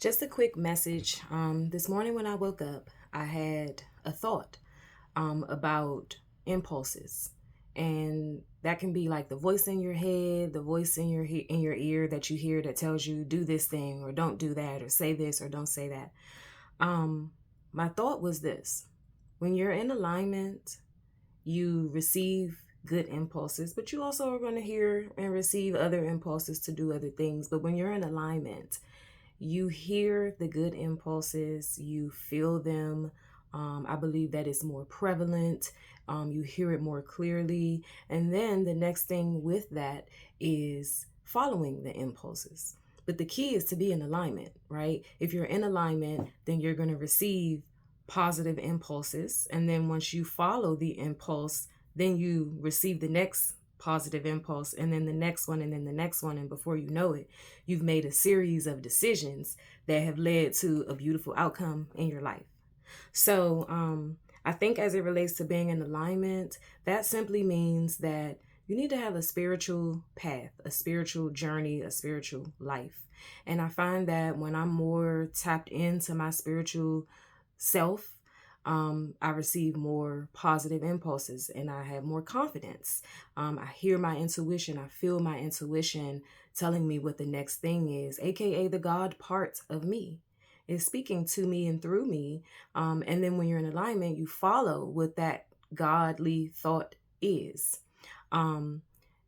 Just a quick message. This morning when I woke up, I had a thought about impulses, and that can be like the voice in your head, the voice in your ear that you hear that tells you do this thing or don't do that or say this or don't say that. Um, my thought was this: when you're in alignment, you receive good impulses, but you also are going to hear and receive other impulses to do other things. But when you're in alignment, you hear the good impulses, you feel them. I believe that it's more prevalent. You hear it more clearly. And then the next thing with that is following the impulses. But the key is to be in alignment, right? If you're in alignment, then you're going to receive positive impulses. And then once you follow the impulse, then you receive the next positive impulse, and then the next one, and then the next one. And before you know it, you've made a series of decisions that have led to a beautiful outcome in your life. So I think as it relates to being in alignment, that simply means that you need to have a spiritual path, a spiritual journey, a spiritual life. And I find that when I'm more tapped into my spiritual self, I receive more positive impulses and I have more confidence. I hear my intuition, I feel my intuition telling me what the next thing is, aka the God part of me is speaking to me and through me. And then when you're in alignment, you follow what that godly thought is. Um,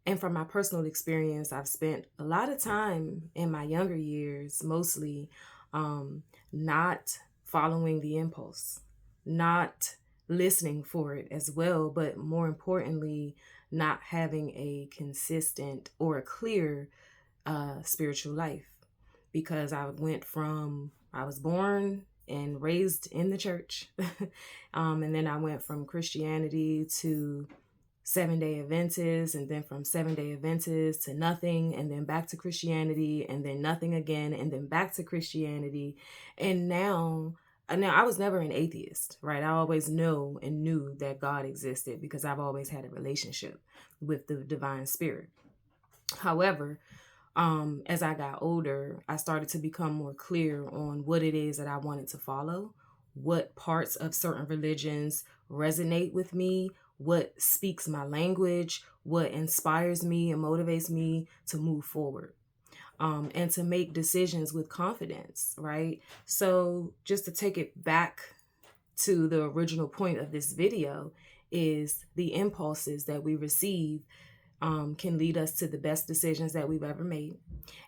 and from my personal experience, I've spent a lot of time in my younger years, mostly not following the impulse, not listening for it as well, but more importantly, not having a consistent or a clear spiritual life. Because I was born and raised in the church. And then I went from Christianity to 7-day Adventist, and then from 7-day Adventist to nothing, and then back to Christianity, and then nothing again, and then back to Christianity. And now I was never an atheist, right? I always know and knew that God existed because I've always had a relationship with the divine spirit. However, as I got older, I started to become more clear on what it is that I wanted to follow, what parts of certain religions resonate with me, what speaks my language, what inspires me and motivates me to move forward. And to make decisions with confidence, right? So, just to take it back to the original point of this video, is the impulses that we receive can lead us to the best decisions that we've ever made.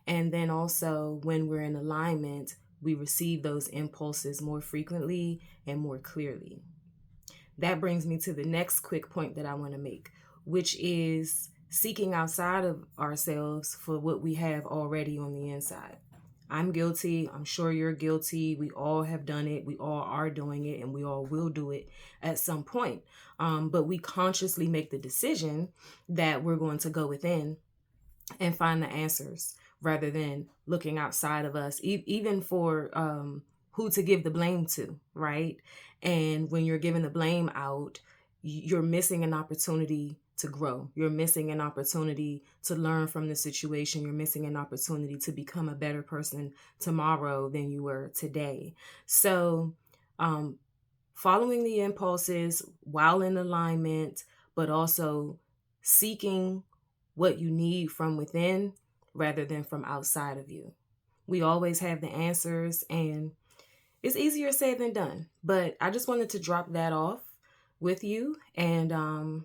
And then also, when we're in alignment, we receive those impulses more frequently and more clearly. That brings me to the next quick point that I want to make, which is seeking outside of ourselves for what we have already on the inside. I'm guilty. I'm sure you're guilty. We all have done it. We all are doing it, and we all will do it at some point. But we consciously make the decision that we're going to go within and find the answers rather than looking outside of us, even for who to give the blame to, right? And when you're giving the blame out, you're missing an opportunity to grow. You're missing an opportunity to learn from the situation. You're missing an opportunity to become a better person tomorrow than you were today. So, following the impulses while in alignment, but also seeking what you need from within rather than from outside of you. We always have the answers, and it's easier said than done. But I just wanted to drop that off with you, and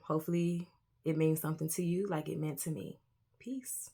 hopefully it means something to you like it meant to me. Peace.